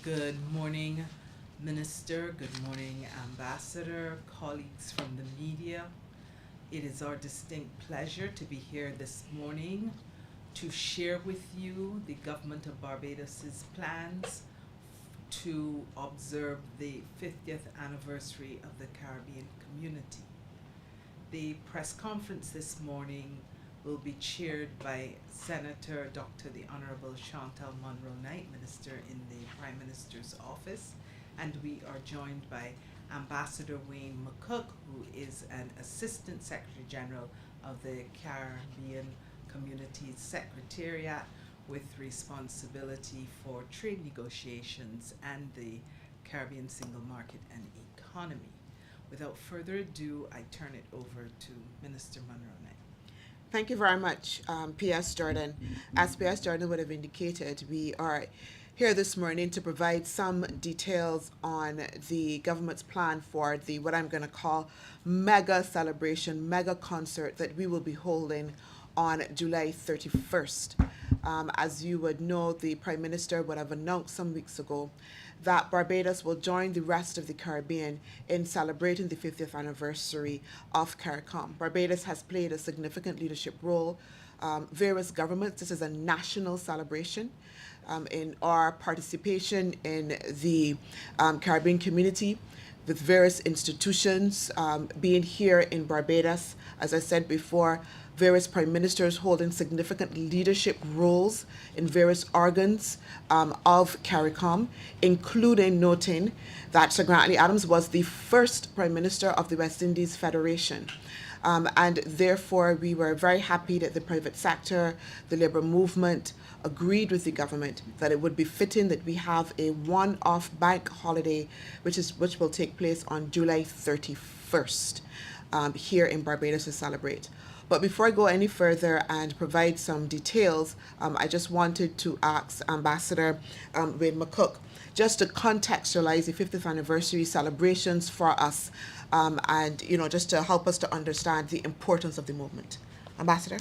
Good morning, Minister. Good morning, Ambassador, colleagues from the media. It is our distinct pleasure to be here this morning to share with you the Government of Barbados's plans to observe the 50th anniversary of the Caribbean community. The press conference this morning will be chaired by Senator Dr. the Honorable Chantal Monroe-Knight, Minister in the Prime Minister's office, and we are joined by Ambassador Wayne McCook, who is an Assistant Secretary General of the Caribbean Communities Secretariat with responsibility for trade negotiations and the Caribbean single market and economy. Without further ado, I turn it over to Minister Monroe-Knight. Thank you very much, P.S. Jordan. As P.S. Jordan would have indicated, we are here this morning to provide some details on the government's plan for the what I'm going to call mega celebration, mega concert that we will be holding on July 31st. As you would know, the Prime Minister would have announced some weeks ago that Barbados will join the rest of the Caribbean in celebrating the 50th anniversary of CARICOM. Barbados has played a significant leadership role. Various governments, this is a national celebration. In our participation in the Caribbean community, with various institutions being here in Barbados, as I said before, various prime ministers holding significant leadership roles in various organs of CARICOM, including noting that Sir Grantley Adams was the first prime minister of the West Indies Federation. And therefore, we were very happy that the private sector, the labour movement, agreed with the government that it would be fitting that we have a one-off bank holiday, which will take place on July 31st here in Barbados to celebrate. But before I go any further and provide some details, I just wanted to ask Ambassador Wayne McCook just to contextualize the 50th anniversary celebrations for us, and just to help us to understand the importance of the movement. Ambassador?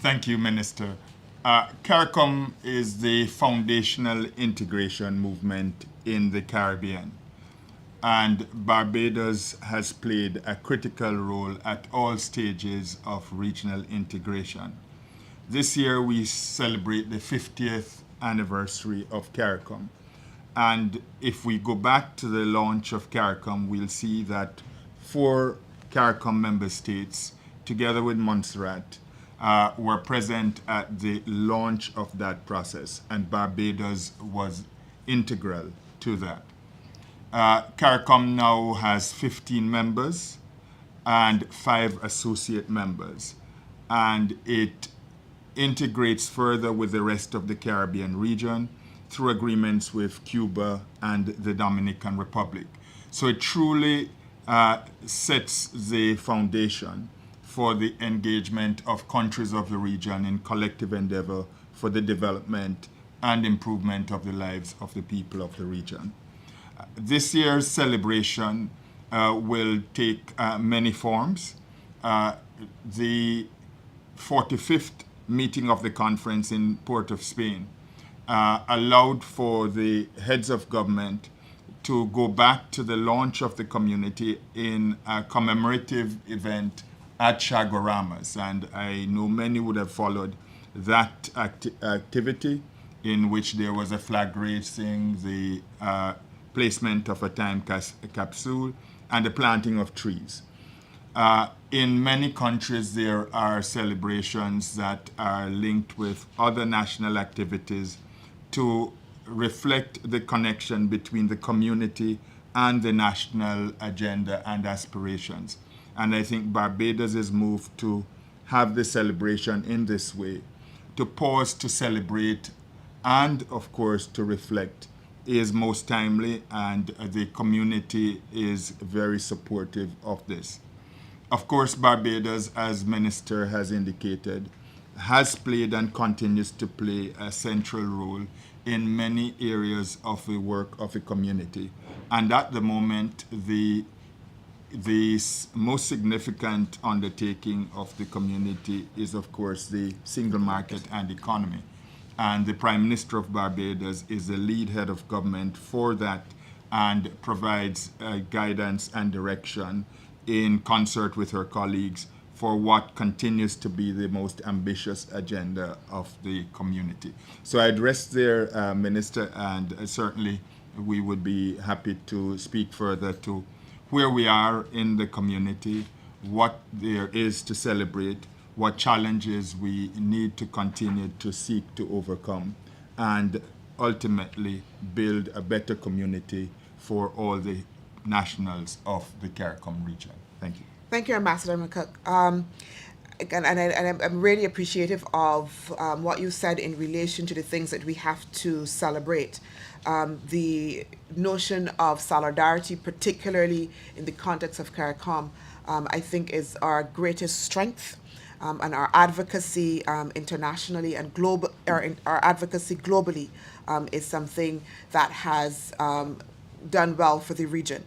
Thank you, Minister. CARICOM is the foundational integration movement in the Caribbean, and Barbados has played a critical role at all stages of regional integration. This year we celebrate the 50th anniversary of CARICOM, and if we go back to the launch of CARICOM, we'll see that 4 CARICOM member states, together with Montserrat, were present at the launch of that process, and Barbados was integral to that. CARICOM now has 15 members and 5 associate members, and it integrates further with the rest of the Caribbean region through agreements with Cuba and the Dominican Republic. So it truly sets the foundation for the engagement of countries of the region in collective endeavor for the development and improvement of the lives of the people of the region. This year's celebration will take many forms. The 45th meeting of the conference in Port of Spain allowed for the heads of government to go back to the launch of the community in a commemorative event at Chaguaramas, and I know many would have followed that activity, in which there was a flag raising, the placement of a time capsule, and the planting of trees. In many countries, there are celebrations that are linked with other national activities to reflect the connection between the community and the national agenda and aspirations. And I think Barbados' move to have the celebration in this way, to pause to celebrate and, of course, to reflect, is most timely, and the community is very supportive of this. Of course, Barbados, as Minister has indicated, has played and continues to play a central role in many areas of the work of the community. And at the moment, the most significant undertaking of the community is, of course, the single market and economy. and the Prime Minister of Barbados is the lead head of government for that and provides guidance and direction in concert with her colleagues for what continues to be the most ambitious agenda of the community. So I address there, Minister, and certainly we would be happy to speak further to where we are in the community, what there is to celebrate, what challenges we need to continue to seek to overcome, and ultimately build a better community for all the nationals of the CARICOM region. Thank you. Thank you, Ambassador McCook. I'm really appreciative of what you said in relation to the things that we have to celebrate. The notion of solidarity, particularly in the context of CARICOM, I think is our greatest strength. And our advocacy internationally and our advocacy globally is something that has done well for the region.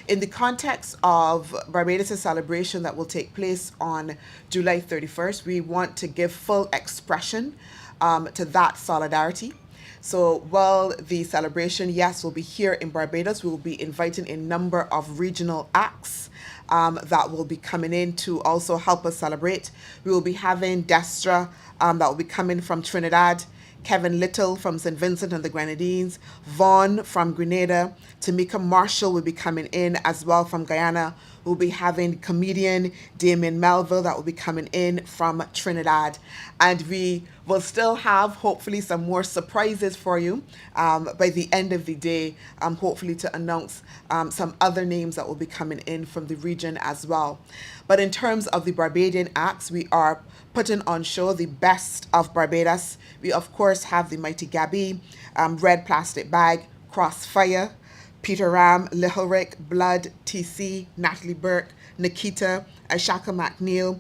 In the context of Barbados' celebration that will take place on July 31st, we want to give full expression to that solidarity. So while the celebration, yes, will be here in Barbados, we will be inviting a number of regional acts that will be coming in to also help us celebrate. We will be having Destra that will be coming from Trinidad, Kevin Little from St. Vincent and the Grenadines, Vaughn from Grenada, Tamika Marshall will be coming in as well from Guyana. We'll be having comedian Damien Melville that will be coming in from Trinidad. And we will still have, hopefully, some more surprises for you by the end of the day, hopefully to announce some other names that will be coming in from the region as well. But in terms of the Barbadian acts, we are putting on show the best of Barbados. We, of course, have the Mighty Gabby, Red Plastic Bag, Crossfire, Peter Ram, Little Rick, Blood, TC, Natalie Burke, Nikita, Ashaka McNeil,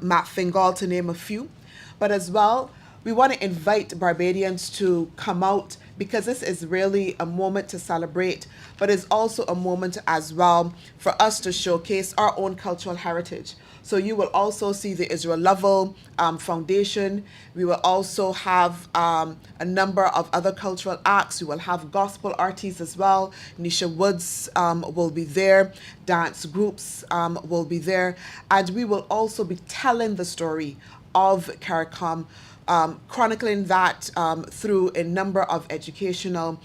Matt Fingal, to name a few. But as well, we want to invite Barbadians to come out because this is really a moment to celebrate, but it's also a moment as well for us to showcase our own cultural heritage. So you will also see the Israel Lovell Foundation. We will also have a number of other cultural acts. We will have gospel artists as well. Nisha Woods will be there. Dance groups will be there. And we will also be telling the story of CARICOM, chronicling that through a number of educational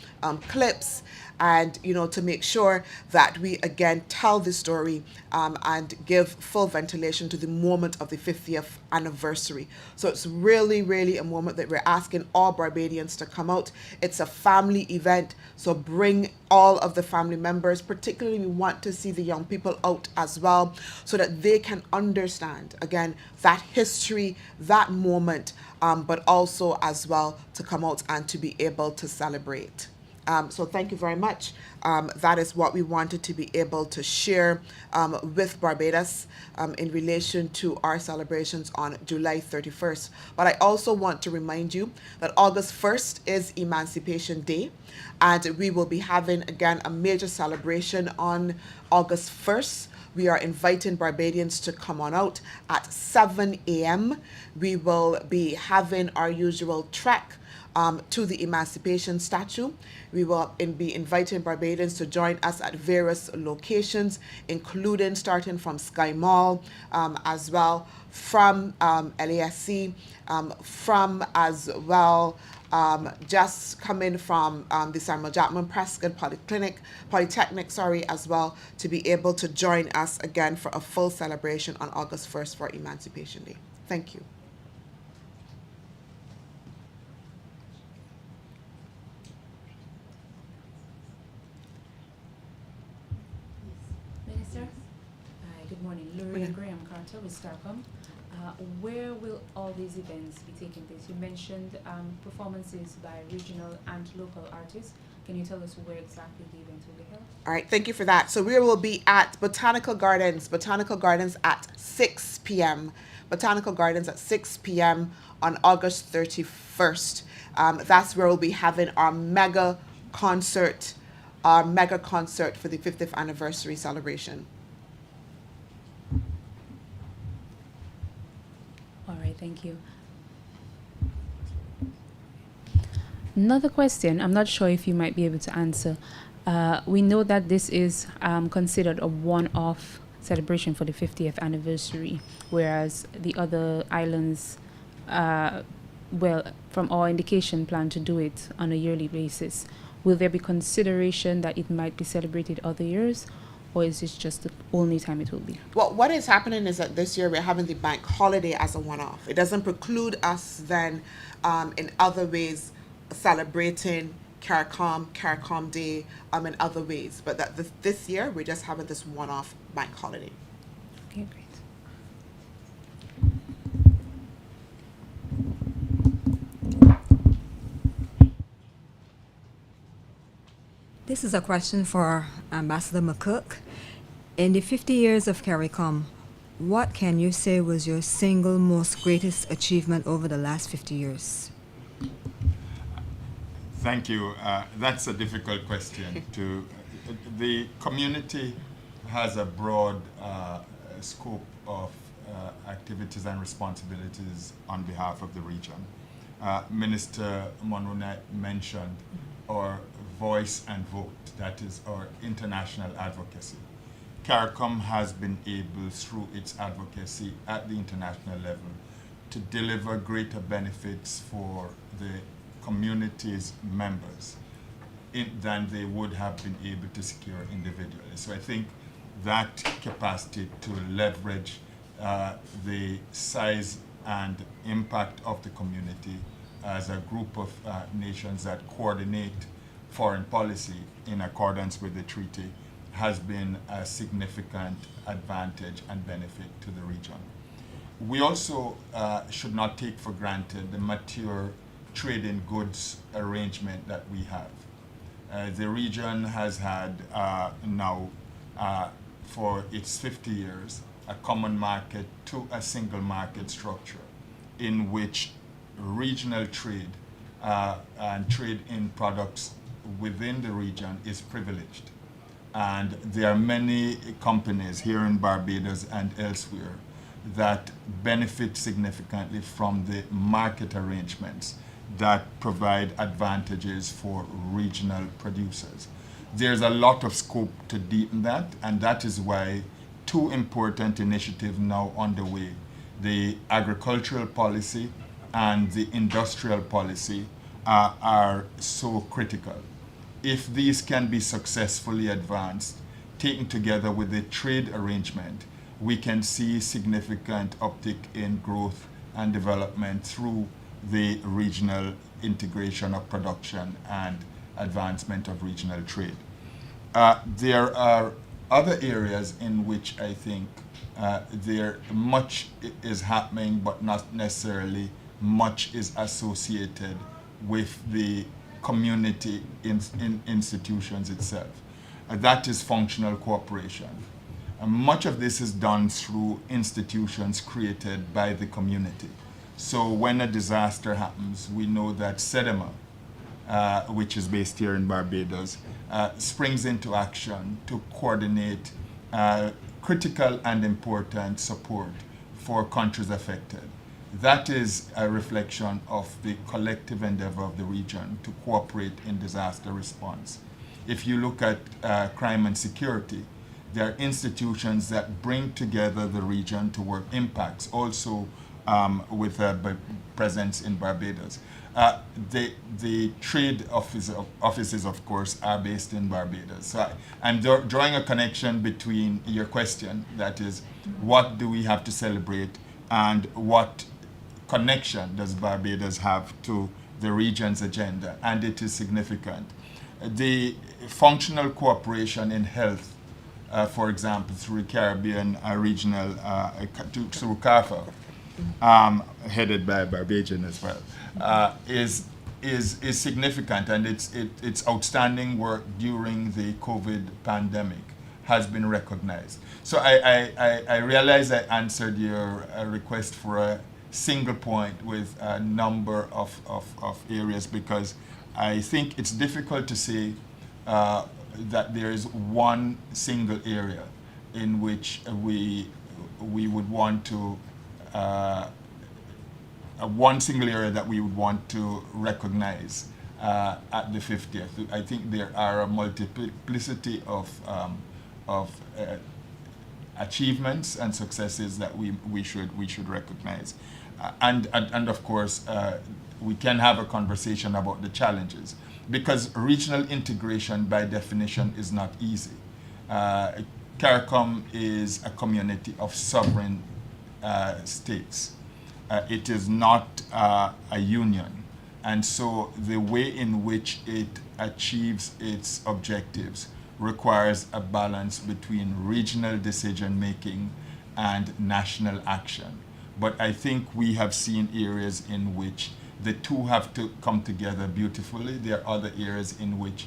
clips, and to make sure that we again tell the story and give full ventilation to the moment of the 50th anniversary. So it's really, really a moment that we're asking all Barbadians to come out. It's a family event, so bring all of the family members. Particularly, we want to see the young people out as well, so that they can understand again that history, that moment, but also as well to come out and to be able to celebrate. So thank you very much. That is what we wanted to be able to share with Barbados in relation to our celebrations on July 31st. But I also want to remind you that August 1st is Emancipation Day, and we will be having again a major celebration on August 1st. We are inviting Barbadians to come on out at 7 a.m. We will be having our usual trek to the Emancipation Statue. We will be inviting Barbadians to join us at various locations, including starting from Sky Mall, as well from LASC, from as well just coming from the Samuel Jackman Prescott Polytechnic, as well, to be able to join us again for a full celebration on August 1st for Emancipation Day. Thank you. Minister? Hi, good morning. Lorraine Graham Carter with StarCom. Where will all these events be taking place? You mentioned performances by regional and local artists. Can you tell us where exactly the event will be held? All right, thank you for that. So we will be at Botanical Gardens at 6 p.m. Botanical Gardens at 6 p.m. on August 31st. That's where we'll be having our mega concert for the 50th anniversary celebration. All right, thank you. Another question, I'm not sure if you might be able to answer. We know that this is considered a one-off celebration for the 50th anniversary, whereas the other islands, well, from our indication, plan to do it on a yearly basis. Will there be consideration that it might be celebrated other years, or is this just the only time it will be? Well, what is happening is that this year we're having the bank holiday as a one-off. It doesn't preclude us then in other ways celebrating CARICOM Day in other ways. But that this year we're just having this one-off bank holiday. Okay, great. This is a question for Ambassador McCook. In the 50 years of CARICOM, what can you say was your single most greatest achievement over the last 50 years? Thank you. That's a difficult question. The community has a broad scope of activities and responsibilities on behalf of the region. Minister Monroe mentioned our voice and vote, that is our international advocacy. CARICOM has been able, through its advocacy at the international level, to deliver greater benefits for the community's members than they would have been able to secure individually. So I think that capacity to leverage the size and impact of the community as a group of nations that coordinate foreign policy in accordance with the treaty has been a significant advantage and benefit to the region. We also should not take for granted the mature trade in goods arrangement that we have. The region has had now for its 50 years a common market to a single market structure in which regional trade and trade in products within the region is privileged. And there are many companies here in Barbados and elsewhere that benefit significantly from the market arrangements that provide advantages for regional producers. There's a lot of scope to deepen that, and that is why two important initiatives now underway, the agricultural policy and the industrial policy, are so critical. If these can be successfully advanced, taken together with the trade arrangement, we can see significant uptick in growth and development through the regional integration of production and advancement of regional trade. There are other areas in which I think there much is happening, but not necessarily much is associated with the community institutions itself. That is functional cooperation. Much of this is done through institutions created by the community. So when a disaster happens, we know that SEDEMA, which is based here in Barbados, springs into action to coordinate critical and important support for countries affected. That is a reflection of the collective endeavor of the region to cooperate in disaster response. If you look at crime and security, there are institutions that bring together the region to work impacts, also with a presence in Barbados. The trade offices, of course, are based in Barbados. So I'm drawing a connection between your question, that is, what do we have to celebrate, and what connection does Barbados have to the region's agenda, and it is significant. The functional cooperation in health, for example, through Caribbean regional, through CARFA, headed by a Barbadian as well, is significant, and its outstanding work during the COVID pandemic has been recognized. So I realize I answered your request for a single point with a number of areas, because I think it's difficult to say that there is one single area in which we would want to one single area that we would want to recognize at the 50th. I think there are a multiplicity of achievements and successes that we should recognize, and of course we can have a conversation about the challenges, because regional integration by definition is not easy. CARICOM is a community of sovereign states. It is not a union, and so the way in which it achieves its objectives requires a balance between regional decision making and national action. But I think we have seen areas in which the two have to come together beautifully. There are other areas in which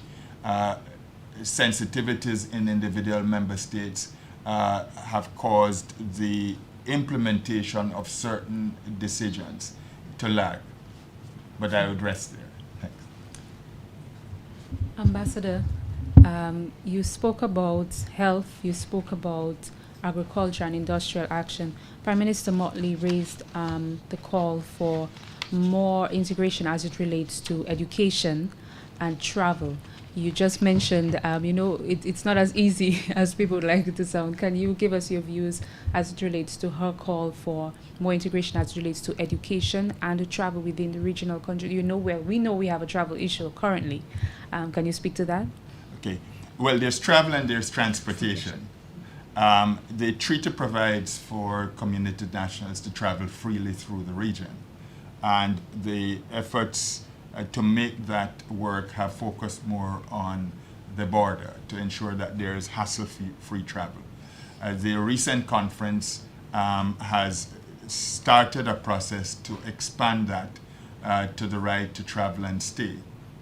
sensitivities in individual member states have caused the implementation of certain decisions to lag. But I would rest there. Thanks. Ambassador, you spoke about health, you spoke about agriculture and industrial action. Prime Minister Motley raised the call for more integration as it relates to education and travel. You just mentioned, it's not as easy as people would like it to sound. Can you give us your views as it relates to her call for more integration as it relates to education and travel within the regional country? We know we have a travel issue currently. Can you speak to that? Okay. Well, there's travel and there's transportation. The treaty provides for community nationals to travel freely through the region, and the efforts to make that work have focused more on the border to ensure that there is hassle-free travel. The recent conference has started a process to expand that to the right to travel and stay,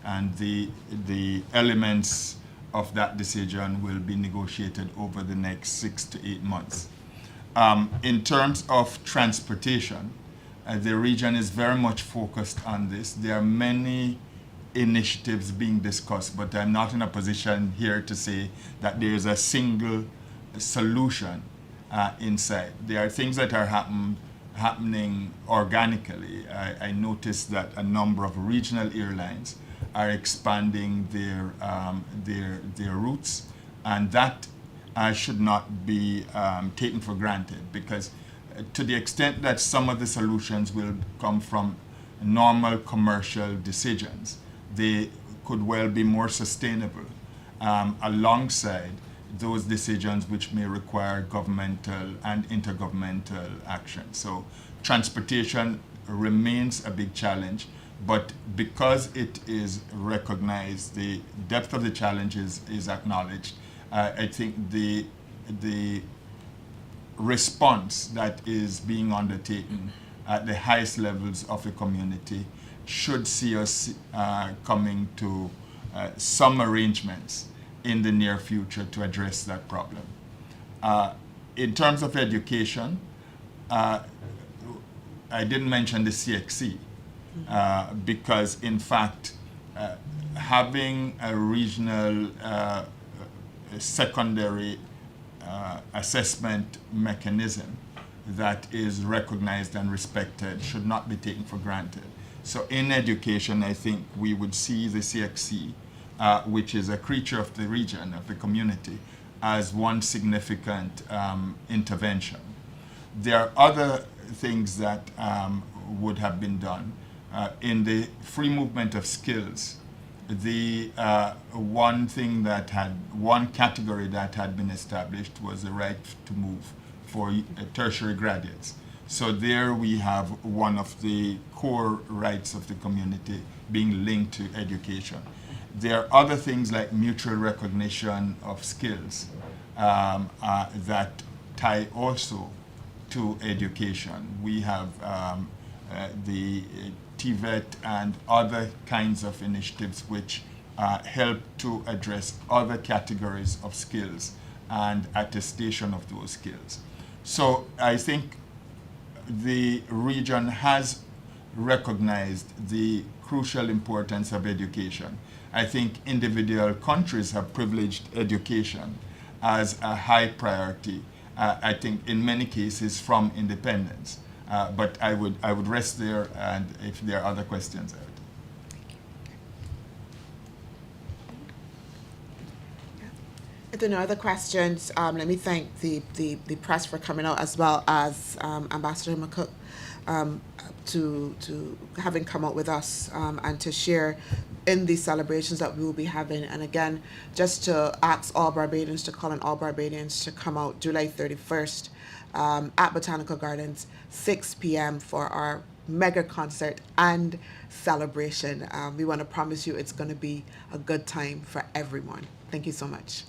and the elements of that decision will be negotiated over the next 6 to 8 months. In terms of transportation, the region is very much focused on this. There are many initiatives being discussed, but I'm not in a position here to say that there is a single solution inside. There are things that are happening organically. I noticed that a number of regional airlines are expanding their routes, and that should not be taken for granted, because to the extent that some of the solutions will come from normal commercial decisions, they could well be more sustainable alongside those decisions which may require governmental and intergovernmental action. So transportation remains a big challenge, but because it is recognized, the depth of the challenges is acknowledged. I think the response that is being undertaken at the highest levels of the community should see us coming to some arrangements in the near future to address that problem. In terms of education, I didn't mention the CXC because, in fact, having a regional secondary assessment mechanism that is recognized and respected should not be taken for granted. So in education, I think we would see the CXC, which is a creature of the region, of the community, as one significant intervention. There are other things that would have been done. In the free movement of skills, the one category that had been established was the right to move for tertiary graduates. So there we have one of the core rights of the community being linked to education. There are other things like mutual recognition of skills that tie also to education. We have the TVET and other kinds of initiatives which help to address other categories of skills and attestation of those skills. So I think the region has recognized the crucial importance of education. I think individual countries have privileged education as a high priority, I think in many cases from independence. But I would rest there, and if there are other questions, I would. If there are no other questions, let me thank the press for coming out, as well as Ambassador McCook, to having come out with us and to share in these celebrations that we will be having. And again, just to ask all Barbadians, to call on all Barbadians to come out July 31st at Botanical Gardens, 6 p.m. for our mega concert and celebration. We want to promise you it's going to be a good time for everyone. Thank you so much.